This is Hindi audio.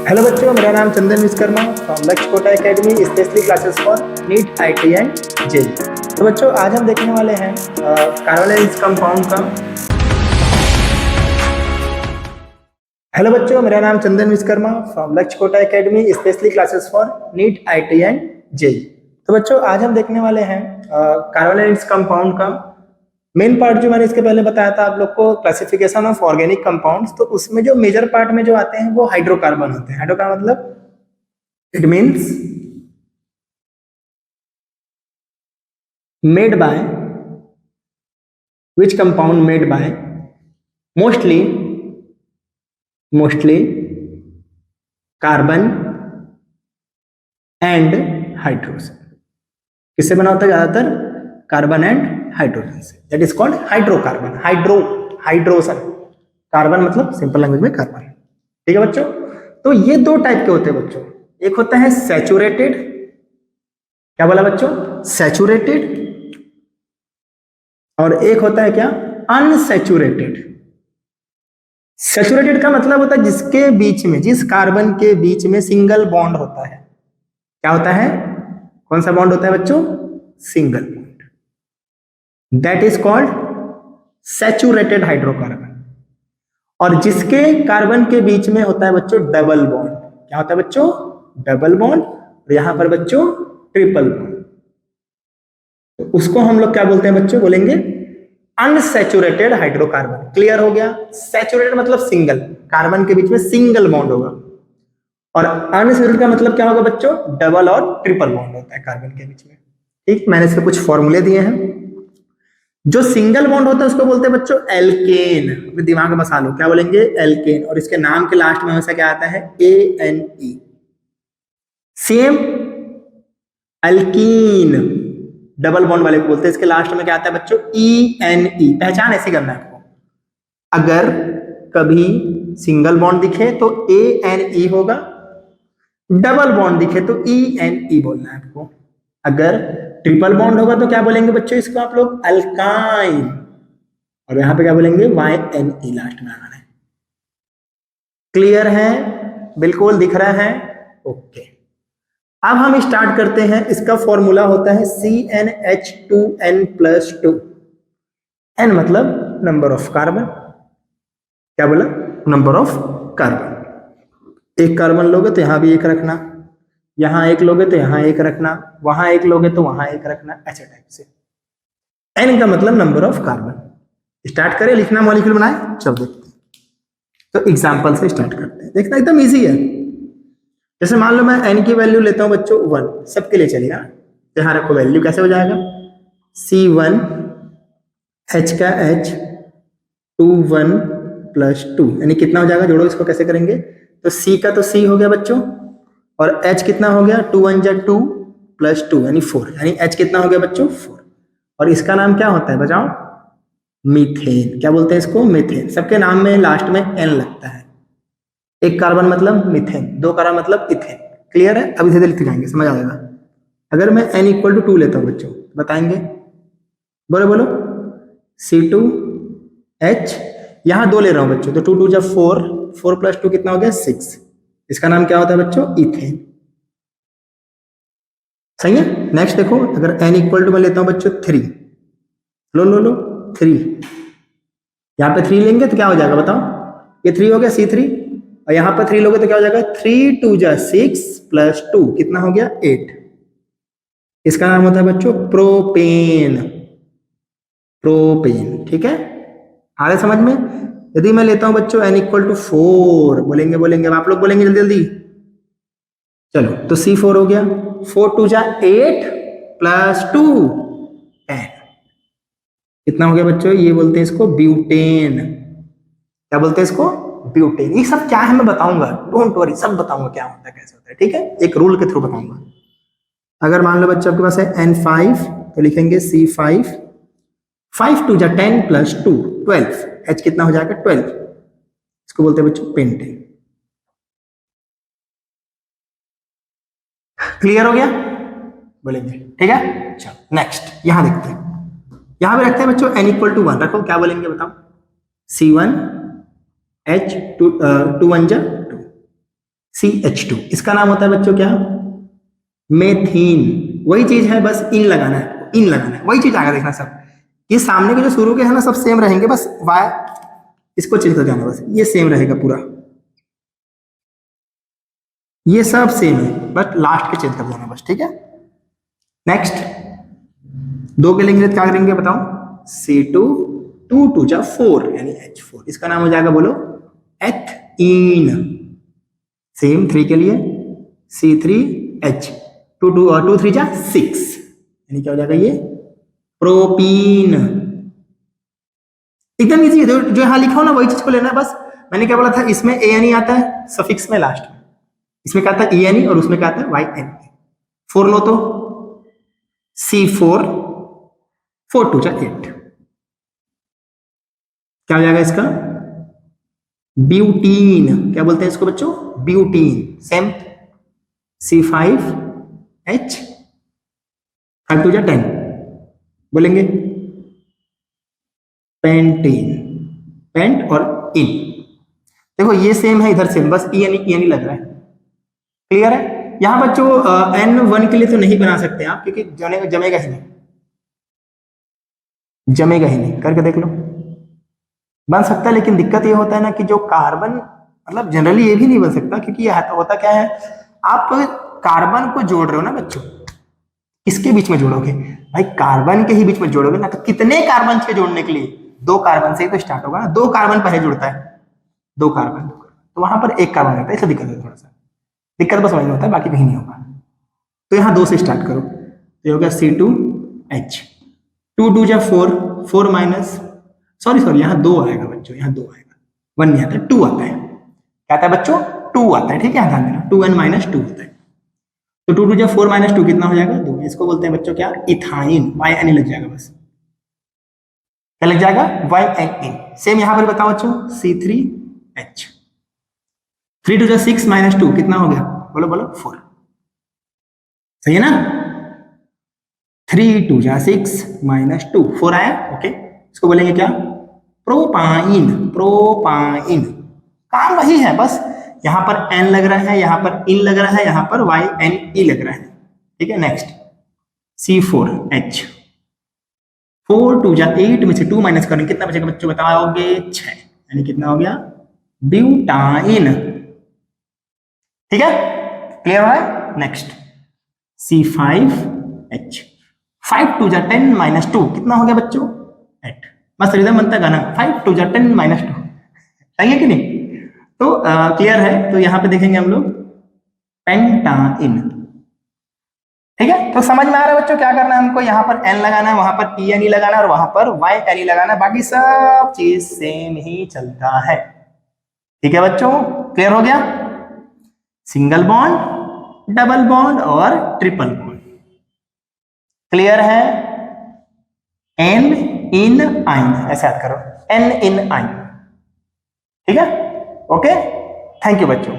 हेलो बच्चों, मेरा नाम चंदन Vishwakarma from Lakshya Kota academy specially classes for NEET IIT and JEE. तो बच्चों, आज हम देखने वाले हैं कार्बोनिल कंपाउंड का। हेलो बच्चों, मेरा नाम चंदन Vishwakarma from Lakshya Kota academy specially classes for NEET IIT and JEE. तो बच्चों, आज हम देखने वाले हैं कार्बोनिल कंपाउंड का मेन पार्ट। जो मैंने इसके पहले बताया था आप लोग को, क्लासिफिकेशन ऑफ ऑर्गेनिक कंपाउंड्स, तो उसमें जो मेजर पार्ट में जो आते हैं वो हाइड्रोकार्बन होते हैं। हाइड्रोकार्बन मतलब it means made by, which compound made by mostly carbon and hydrogen. किससे बना होता है? ज्यादातर कार्बन एंड हाइड्रोजन से। That is called hydrocarbon. Hydrogen, carbon मतलब सिंपल लैंग्वेज में कार्बन। ठीक है बच्चों, तो ये दो टाइप के होते हैं बच्चों। एक होता है सैचुरेटेड, क्या बोला बच्चों? सैचुरेटेड। और एक होता है क्या? अनसैचुरेटेड। सैचुरेटेड का मतलब होता है जिसके बीच में, जिस कार्बन के बीच में सिंगल बॉन्ड होता है। क्या होता है? कौन सा बॉन्ड होता है बच्चों? Single bond. That is called saturated hydrocarbon. और जिसके कार्बन के बीच में होता है बच्चों डबल बॉन्ड। क्या होता है बच्चों? Double bond. और यहां पर बच्चों ट्रिपल बॉन्ड। तो उसको हम लोग क्या बोलते हैं बच्चों? बोलेंगे अनसैचुरेटेड हाइड्रोकार्बन। क्लियर हो गया? सैचुरेटेड मतलब सिंगल, कार्बन के बीच में सिंगल बॉन्ड होगा। और अनसैचुरेटेड का मतलब क्या होगा बच्चों? डबल और ट्रिपल बॉन्ड होता है कार्बन के बीच में। ठीक, मैंने इसके कुछ फॉर्मूले दिए हैं। जो सिंगल बॉन्ड होता है उसको बोलते हैं बच्चों एल्केन। अपने दिमाग में बसा लो, क्या बोलेंगे? एल्केन। और इसके नाम के लास्ट में हमेशा क्या आता है? ANE। Same alkyne, double bond वाले को बोलते हैं, इसके लास्ट में क्या आता है बच्चों? ENE। पहचान ऐसी करना है आपको। अगर कभी सिंगल बॉन्ड दिखे तो ANE होगा, डबल बॉन्ड दिखे तो ENE बोलना है आपको। अगर ट्रिपल बॉन्ड होगा तो क्या बोलेंगे बच्चों? इसको आप लोग अल्काइन। और यहां पे क्या बोलेंगे? YNE लास्ट में आना है। क्लियर है? बिल्कुल दिख रहा है? ओके। अब हम स्टार्ट करते हैं। इसका फॉर्मूला होता है CnH2n+2। N मतलब नंबर ऑफ कार्बन। क्या बोला? Number of carbon. एक कार्बन लोगे तो यहां भी एक रखना, यहां एक लोगे तो यहां एक रखना, वहां एक लोगे तो वहां एक रखना, ऐसे टाइप से। N का मतलब नंबर ऑफ कार्बन। स्टार्ट करें लिखना, मॉलिक्यूल बनाए, चलो देखते हैं। तो एग्जांपल से स्टार्ट करते हैं। देखना एकदम इजी है। जैसे मान लो मैं N की वैल्यू लेता हूं बच्चों 1, सबके लिए चलेगा। यहां रखो वैल्यू, कैसे हो जाएगा? C1 H का H 2 1 + 2 यानी कितना हो जाएगा? जोड़ो इसको, कैसे करेंगे? तो C का तो C हो गया बच्चों, और H कितना हो गया? 2 1 जा 2 + 2 यानी 4, यानी H कितना हो गया बच्चों? 4। और इसका नाम क्या होता है बताओ? मीथेन। क्या बोलते हैं इसको? मीथेन। सबके नाम में लास्ट में N लगता है। एक कार्बन मतलब मीथेन, दो कार्बन मतलब इथेन। क्लियर है? अब इसे लिख जाएंगे, समझ आ जाएगा। अगर मैं N = 2 लेता हूं बच्चों, बताएंगे? बोलो बोलो। C2H, यहां 2 ले रहा हूं बच्चों, तो 2 2 जा 4, 4 + 2 कितना हो गया? 6। इसका नाम क्या होता है बच्चों? इथेन। सही है? नेक्स्ट देखो, अगर N = मैं लेता हूं बच्चों 3, लो लो लो 3, यहां पे 3 लेंगे तो क्या हो जाएगा बताओ? ये 3 हो गया C3, और यहां पर 3 लोगे तो क्या हो जाएगा? 3 2 जा 6 + 2 कितना हो गया? 8। इसका नाम होता है बच्चों प्रोपेन। प्रोपेन। ठीक है? आ रहा समझ में? यदि मैं लेता हूं बच्चों N = 4, बोलेंगे बोलेंगे, अब आप लोग बोलेंगे जल्दी जल्दी। चलो, तो C4 हो गया। 4 2 जा 8 + 2 10। कितना हो गया बच्चों? ये बोलते हैं इसको ब्यूटेन। क्या बोलते हैं इसको? ब्यूटेन। ये सब क्या है मैं बताऊंगा, डोंट वरी, सब बताऊंगा क्या होता है, कैसे होता है। ठीक है? एक रूल के थ्रू बताऊंगा। अगर मान लो बच्चों आपके पास है N5, तो लिखेंगे C5, 5 2 जा 10 + 2 12, H कितना हो जाएगा? 12। इसको बोलते हैं बच्चों पेंटेन। क्लियर हो गया? बोलेंगे। ठीक है? चलो नेक्स्ट यहां देखते हैं। यहां पे रखते हैं बच्चों N = 1, रखो, क्या बोलेंगे बताओ? C1 H 2 1 जा 2, CH2, इसका नाम होता है बच्चों क्या, मेथीन। वही चीज है, बस इन लगाना है, इन लगाना है, वही चीज आएगा देखना सब। ये सामने के जो शुरू के है ना सब सेम रहेंगे, बस वाई इसको चेंज कर जाना, बस ये सेम रहेगा पूरा, ये सब सेम है, बट लास्ट के चेंज कर देना बस, ठीक है। नेक्स्ट, दो के लेंगे तो क्या करेंगे बताओ, C2, 2 2 जा 4 यानी H4, इसका नाम हो जाएगा बोलो एथीन। सेम 3 के लिए C3H, 2 2 और 2 3 जा 6 यानी क्या हो जाएगा ये प्रोपीन। एकदम इजी है, जो यहां लिखा हो ना वही चीज को लेना है बस। मैंने क्या बोला था, इसमें ANE आता है सफिक्स में लास्ट में, इसमें क्या आता है ENE और उसमें क्या आता है YNE। 4 लो तो C4, 4 2 जा 8, क्या हो जाएगा इसका ब्यूटीन। क्या बोलते हैं इसको बच्चों, ब्यूटीन। सेम C5H, 5 2 जा 10 बोलेंगे पेंटीन, पेंट और इन। देखो ये सेम है, इधर सेम, बस ENE लग रहा है। क्लियर है। यहां बच्चों N1 के लिए तो नहीं बना सकते आप, क्योंकि जमेगा ही नहीं, जमेगा ही नहीं। करके देख लो, बन सकता है, लेकिन दिक्कत ये होता है ना कि जो कार्बन, मतलब जनरली ये भी नहीं बन सकता, क्योंकि ये होता क्या है, आप कार्बन को जोड़ रहे हो ना बच्चों, किसके बीच में जोड़ोगे भाई, कार्बन के ही बीच में जोड़ोगे ना। तो कितने कार्बन से जोड़ने के लिए, 2 कार्बन से ही तो स्टार्ट होगा ना, 2 कार्बन पहले जुड़ता है, 2 कार्बन, तो वहां पर 1 कार्बन होता है, इसलिए दिक्कत है थोड़ा सा, दिक्कत बस वही होता है, बाकी कहीं नहीं होगा। तो यहाँ 2 से स्टार्ट करो, तो ये हो गया C2H, 2 2 जा 4, 4 माइनस, सॉरी यहाँ 2 आएगा बच्चों, यहाँ 2 आएगा, 1 नहीं आता, 2 आता है। क्या आता है बच्चों, 2 आता है, ठीक है, ध्यान देना, 2n माइनस 2 होता है। तो 2 2 जा 4 माइनस 2 कितना हो जाएगा, 2। इसको बोलते हैं बच्चों क्या, इथाइन, YNE लग जाएगा बस, क्या लग जाएगा YNE। सेम यहाँ पर बताओ बच्चों, C3H, 3 2 जा 6 माइनस 2 कितना हो गया, बोलो बोलो 4, सही है ना। 3 2 जा 6 माइनस 2, 4 आया, ओके। इसको बोलेंगे क्या, प्रोपाइन, प्रोपाइन। काम वही है, बस यहां पर N लग रहा है, यहां पर इन लग रहा है, यहां पर YNE लग रहा है, ठीक है। नेक्स्ट C4H, 4 2 जा 8 में से 2 माइनस करेंगे कितना बचेगा बच्चों, बताओगे 6, यानी कितना हो गया ब्यूटाइन, ठीक है, क्लियर है। नेक्स्ट C5H, 5 2 जा 10 माइनस 2 कितना हो गया बच्चों 8, बस रिदम बनता गाना, 5 2 जा 10 माइनस 2, सही है कि नहीं। तो क्लियर है। तो यहां पे देखेंगे हम लोग पेंटाइन, ठीक है। तो समझ में आ रहा है बच्चों क्या करना है हमको, यहाँ पर N लगाना है, वहां पर ENE लगाना है, और वहां पर YNE लगाना है, बाकी सब चीज सेम ही चलता है, ठीक है बच्चों, क्लियर हो गया। सिंगल बॉन्ड, डबल बॉन्ड और ट्रिपल बॉन्ड, क्लियर है। N इन आइन, ऐसे याद करो, N इन आइन, ठीक है, ओके। थैंक यू बच्चों।